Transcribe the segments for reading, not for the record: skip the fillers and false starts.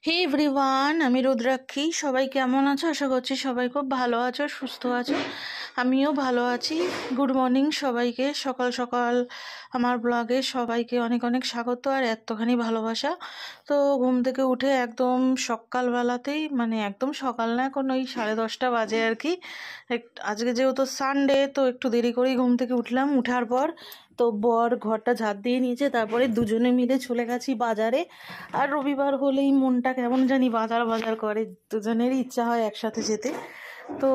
হে everyone, আমি রুদ্রাক্ষী। সবাই কেমন আছো? আশা করছি সবাই খুব ভালো আছো, সুস্থ আছো। আমিও ভালো আছি। গুড মর্নিং সবাইকে। সকাল সকাল আমার ব্লগে সবাইকে অনেক অনেক স্বাগত আর এতখানি ভালোবাসা। তো ঘুম থেকে উঠে একদম সকালবেলাতেই, মানে একদম সকাল না, এখন ওই 10:30 বাজে আর কি। আজকে যেহেতু সানডে, তো একটু দেরি করেই ঘুম থেকে উঠলাম। উঠার পর তো বর ঘরটা ঝাড় দিয়ে নিয়েছে, তারপরে দুজনে মিলে চলে গেছি বাজারে। আর রবিবার হলেই মনটা কেমন জানি বাজার বাজার করে, দুজনেরই ইচ্ছা হয় একসাথে যেতে। তো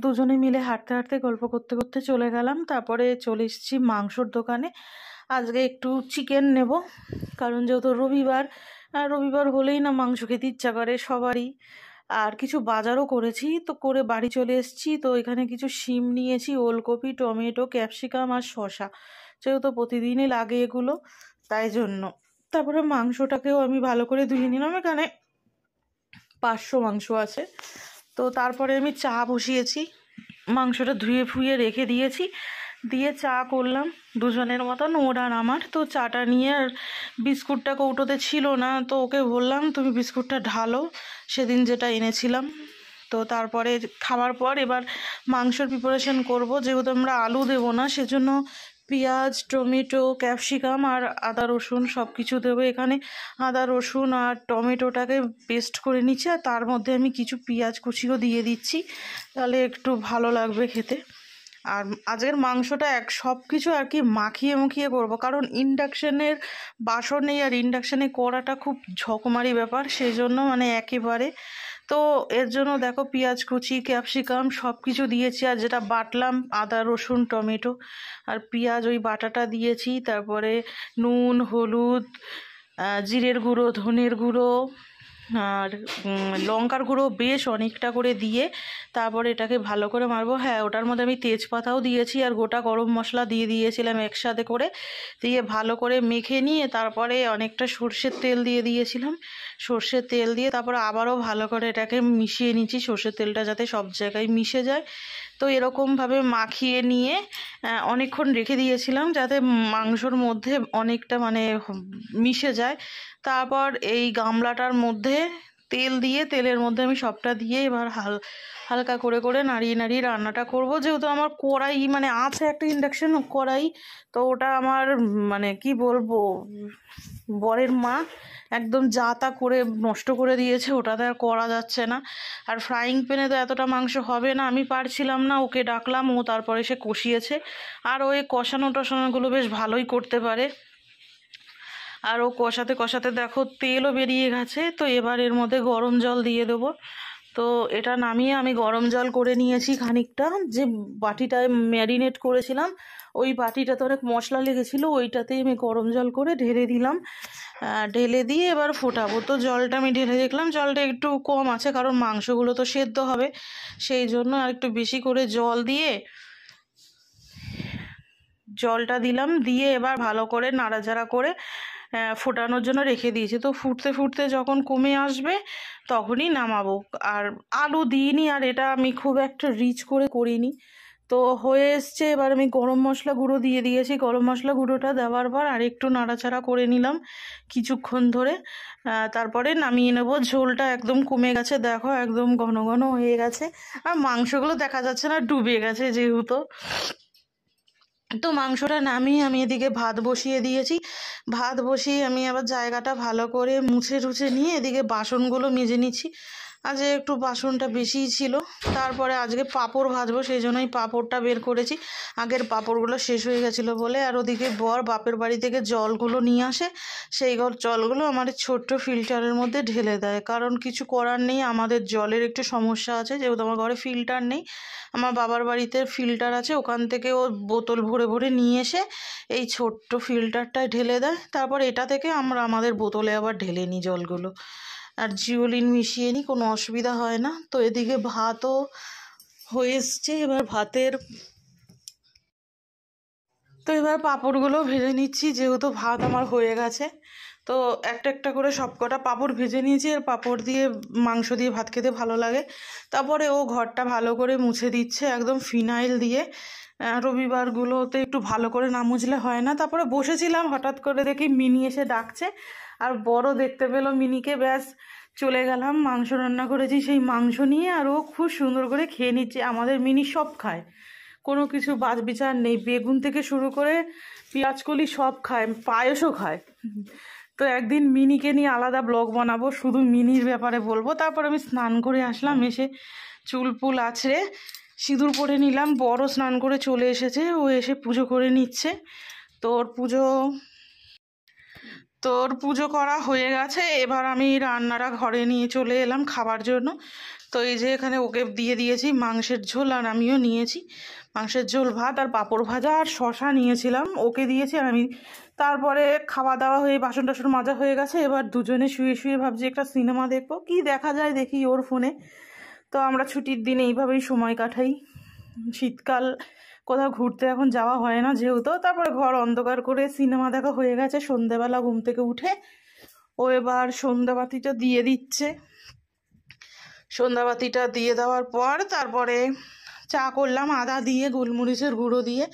দুজনে মিলে হাঁটতে হাঁটতে গল্প করতে করতে চলে গেলাম। তারপরে চলে এসেছি মাংসর দোকানে। আজকে একটু চিকেন নেব, কারণ যেহেতু রবিবার, আর রবিবার হলেই না মাংস খেতে ইচ্ছা করে সবারই। আর কিছু বাজারও করেছি, তো করে বাড়ি চলে এসেছি। তো এখানে কিছু শিম নিয়েছি, ওলকপি, টমেটো, ক্যাপসিকাম আর শসা, যেহেতু প্রতিদিনই লাগে এগুলো, তাই জন্য। তারপরে মাংসটাকেও আমি ভালো করে ধুয়ে নিলাম। এখানে 500 মাংস আছে। তো তারপরে আমি চা বসিয়েছি, মাংসটা ধুয়ে ফুয়ে রেখে দিয়েছি, দিয়ে চা করলাম দুজনের মতন, ওর আর আমার। তো চাটা নিয়ে, আর বিস্কুটটা কৌটোতে ছিল না, তো ওকে বললাম তুমি বিস্কুটটা ঢালো, সেদিন যেটা এনেছিলাম। তো তারপরে খাওয়ার পর এবার মাংসর প্রিপারেশন করব। যেহেতু আমরা আলু দেবো না, সেজন্য পেঁয়াজ, টমেটো, ক্যাপসিকাম আর আদা রসুন সব কিছু দেবো এখানে। আদা রসুন আর টমেটোটাকে পেস্ট করে নিচ্ছি, আর তার মধ্যে আমি কিছু পেঁয়াজ কুচিও দিয়ে দিচ্ছি, তাহলে একটু ভালো লাগবে খেতে। আর আজকের মাংসটা সব কিছু আর কি মাখিয়ে মুখিয়ে করবো, কারণ ইন্ডাকশানের বাসন নেই, আর ইন্ডাকশানে করাটা খুব ঝকমারি ব্যাপার, সেই জন্য মানে একেবারে। তো এর জন্য দেখো পেঁয়াজ কুচি, ক্যাপসিকাম সব কিছু দিয়েছি, আর যেটা বাটলাম আদা রসুন টমেটো আর পেঁয়াজ, ওই বাটাটা দিয়েছি। তারপরে নুন, হলুদ, জিরের গুঁড়ো, ধনের গুঁড়ো আর লঙ্কার গুঁড়ো বেশ অনেকটা করে দিয়ে তারপরে এটাকে ভালো করে মারবো। হ্যাঁ, ওটার মধ্যে আমি তেজপাতাও দিয়েছি আর গোটা গরম মশলা দিয়ে দিয়েছিলাম একসাথে করে, দিয়ে ভালো করে মেখে নিয়ে তারপরে অনেকটা সর্ষের তেল দিয়ে দিয়েছিলাম। সর্ষের তেল দিয়ে তারপরে আবারও ভালো করে এটাকে মিশিয়ে নিচ্ছি, সর্ষের তেলটা যাতে সব জায়গায় মিশে যায়। তো এরকমভাবে মাখিয়ে নিয়ে অনেকক্ষণ রেখে দিয়েছিলাম, যাতে মাংসর মধ্যে অনেকটা মানে মিশে যায়। তারপর এই গামলাটার মধ্যে তেল দিয়ে, তেলের মধ্যে আমি সবটা দিয়ে এবার হালকা করে করে নাড়িয়ে নাড়িয়ে রান্নাটা করব। যেহেতু আমার কড়াই মানে আছে একটা ইন্ডাকশন কড়াই, তো ওটা আমার মানে কি বলবো, বরের মা একদম যা তা করে নষ্ট করে দিয়েছে, ওটাতে আর করা যাচ্ছে না। আর ফ্রাইং প্যানে তো এতটা মাংস হবে না, আমি পারছিলাম না, ওকে ডাকলাম, ও তারপরে সে কষিয়েছে। আর ওই কষানো টষানোগুলো বেশ ভালোই করতে পারে। আর ও কষাতে কষাতে দেখো তেলও বেরিয়ে গেছে। তো এবার এর মধ্যে গরম জল দিয়ে দেবো। তো এটা নামিয়ে আমি গরম জল করে নিয়েছি খানিকটা, যে বাটিটায় ম্যারিনেট করেছিলাম ওই বাটিটাতে অনেক মশলা লেগেছিলো, ওইটাতেই আমি গরম জল করে ঢেলে দিলাম। ঢেলে দিয়ে এবার ফোটাবো। তো জলটা আমি ঢেলে দেখলাম জলটা একটু কম আছে, কারণ মাংসগুলো তো সেদ্ধ হবে, সেই জন্য আর একটু বেশি করে জল দিয়ে জলটা দিলাম, দিয়ে এবার ভালো করে নাড়াচাড়া করে ফোটানোর জন্য রেখে দিয়েছি। তো ফুটতে ফুটতে যখন কমে আসবে তখনই নামাবো। আর আলু দিইনি, আর এটা আমি খুব একটা রিচ করে করিনি। তো হয়ে এসছে, এবার আমি গরম মশলা গুঁড়ো দিয়ে দিয়েছি। গরম মশলা গুঁড়োটা দেওয়ার পর আর একটু নাড়াচাড়া করে নিলাম কিছুক্ষণ ধরে। তারপরে নামিয়ে নেবো। ঝোলটা একদম কমে গেছে, দেখো একদম ঘন ঘন হয়ে গেছে, আর মাংসগুলো দেখা যাচ্ছে না, ডুবে গেছে যেহেতু। তো মাংসটা নামিয়ে আমি এদিকে ভাত বসিয়ে দিয়েছি। ভাত বসিয়ে আমি আবার জায়গাটা ভালো করে মুছে টুছে নিয়ে এদিকে বাসনগুলো মেজে নিচ্ছি। আজকে একটু বাসনটা বেশিই ছিল। তারপরে আজকে পাঁপড় ভাজবো, সেই জন্যই পাঁপড়টা বের করেছি। আগের পাঁপড়গুলো শেষ হয়ে গেছিলো বলে। আর ওদিকে বর বাপের বাড়ি থেকে জলগুলো নিয়ে আসে, সেই জলগুলো আমার ছোট্ট ফিল্টারের মধ্যে ঢেলে দেয়, কারণ কিছু করার নেই, আমাদের জলের একটু সমস্যা আছে। যেহেতু আমার ঘরে ফিল্টার নেই, আমার বাবার বাড়িতে ফিল্টার আছে, ওখান থেকে ও বোতল ভরে ভরে নিয়ে এসে এই ছোট্ট ফিল্টারটায় ঢেলে দেয়। তারপর এটা থেকে আমরা আমাদের বোতলে আবার ঢেলে নিই জলগুলো, আর জিওলিন মিশিয়ে নিই, কোনো অসুবিধা হয় না। তো এদিকে ভাতও হয়ে এসছে, এবার এবার পাঁপড়গুলো ভেজে নিচ্ছি, যেহেতু ভাত আমার হয়ে গেছে। তো একটা একটা করে সব কটা পাঁপড় ভেজে নিয়েছি, আর পাঁপড় দিয়ে মাংস দিয়ে ভাত খেতে ভালো লাগে। তারপরে ও ঘরটা ভালো করে মুছে দিচ্ছে একদম ফিনাইল দিয়ে। রবিবারগুলোতে একটু ভালো করে না মুছলে হয় না। তারপরে বসেছিলাম, হঠাৎ করে দেখি মিনি এসে ডাকছে, আর বড় দেখতে পেলো মিনিকে, ব্যাস চলে গেলাম। মাংস রান্না করেছি, সেই মাংস নিয়ে আর ও খুব সুন্দর করে খেয়ে নিচ্ছে। আমাদের মিনি সব খায়, কোনো কিছু বাদ বিচার নেই, বেগুন থেকে শুরু করে পেঁয়াজকলি সব খায়, পায়েসও খায়। তো একদিন মিনিকে নিয়ে আলাদা ব্লগ বানাবো, শুধু মিনির ব্যাপারে বলবো। তারপর আমি স্নান করে আসলাম, এসে চুল পুল আছড়ে সিঁদুর পরে নিলাম। বড় স্নান করে চলে এসেছে, ও এসে পুজো করে নিচ্ছে। তোর পুজো করা হয়ে গেছে, এবার আমি রান্নাটা ঘরে নিয়ে চলে এলাম খাবার জন্য। তো এই যে এখানে ওকে দিয়ে দিয়েছি মাংসের ঝোল, আর আমিও নিয়েছি মাংসের ঝোল, ভাত আর পাঁপড় ভাজা আর শশা নিয়েছিলাম, ওকে দিয়েছি আর আমি। তারপরে খাওয়া দাওয়া হয়ে বাসন টাসন মাজা হয়ে গেছে, এবার দুজনে শুয়ে শুয়ে ভাবছি একটা সিনেমা দেখবো, কি দেখা যায় দেখি ওর ফোনে। তো আমরা ছুটির দিনে এইভাবেই সময় কাটাই। শীতকাল কোথাও ঘুরতে এখন যাওয়া হয় না যেহেতু। তারপরে ঘর অন্ধকার করে সিনেমা দেখা হয়ে গেছে। সন্ধ্যেবেলা ঘুম থেকে উঠে ও এবার সন্ধ্যাবাতিটা দিয়ে দিচ্ছে। সন্ধ্যাবাতিটা দিয়ে দেওয়ার পর তারপরে চা করলাম আদা দিয়ে, গোলমরিচের গুঁড়ো দিয়ে,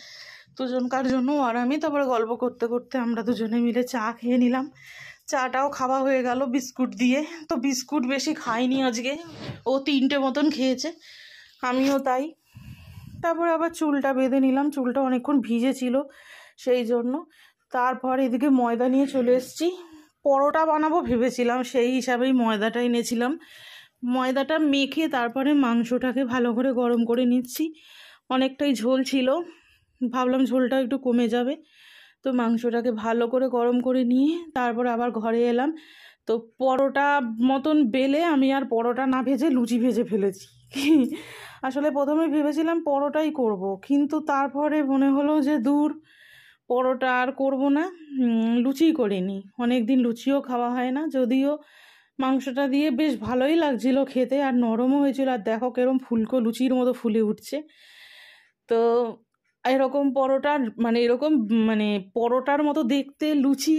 দুজনকার জন্য আর আমি। তারপরে গল্প করতে করতে আমরা দুজনে মিলে চা খেয়ে নিলাম। চাটাও খাওয়া হয়ে গেল বিস্কুট দিয়ে। তো বিস্কুট বেশি খাইনি আজকে, ও 3টে মতন খেয়েছে, আমিও তাই। তারপরে আবার চুলটা বেঁধে নিলাম, চুলটা অনেকক্ষণ ভিজে ছিল সেই জন্য। তারপর এদিকে ময়দা নিয়ে চলে এসেছি, পরোটা বানাবো ভেবেছিলাম, সেই হিসাবেই ময়দাটা এনেছিলাম। ময়দাটা মেখে তারপরে মাংসটাকে ভালো করে গরম করে নিচ্ছি। অনেকটাই ঝোল ছিল, ভাবলাম ঝোলটা একটু কমে যাবে। তো মাংসটাকে ভালো করে গরম করে নিয়ে তারপর আবার ঘরে এলাম। তো পরোটা মতন বেলে আমি আর পরোটা না ভেজে লুচি ভেজে ফেলেছি। আসলে প্রথমে ভেবেছিলাম পরোটাই করব, কিন্তু তারপরে মনে হলো যে দূর, পরোটা আর করবো না, লুচিই করিনি। অনেক দিন লুচিও খাওয়া হয় না, যদিও মাংসটা দিয়ে বেশ ভালোই লাগছিল খেতে, আর নরমও হয়েছিল। আর দেখো কেরম ফুলকো লুচির মতো ফুলে উঠছে। তো এরকম পরোটার মানে পরোটার মতো দেখতে লুচি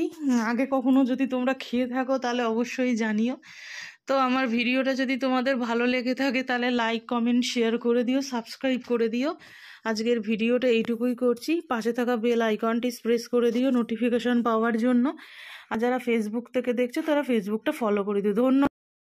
আগে কখনো যদি তোমরা খেয়ে থাকো তাহলে অবশ্যই জানিও। তো আমার ভিডিওটা যদি তোমাদের ভালো লেগে থাকে তাহলে লাইক কমেন্ট শেয়ার করে দিও, সাবস্ক্রাইব করে দিও। আজকের ভিডিওটা এইটুকুই করছি, পাশে থাকা বেল আইকনটি প্রেস করে দিও নোটিফিকেশন পাওয়ার জন্য। আর যারা ফেসবুক থেকে দেখছো তারা ফেসবুকটা ফলো করে দিও। ধন্যবাদ।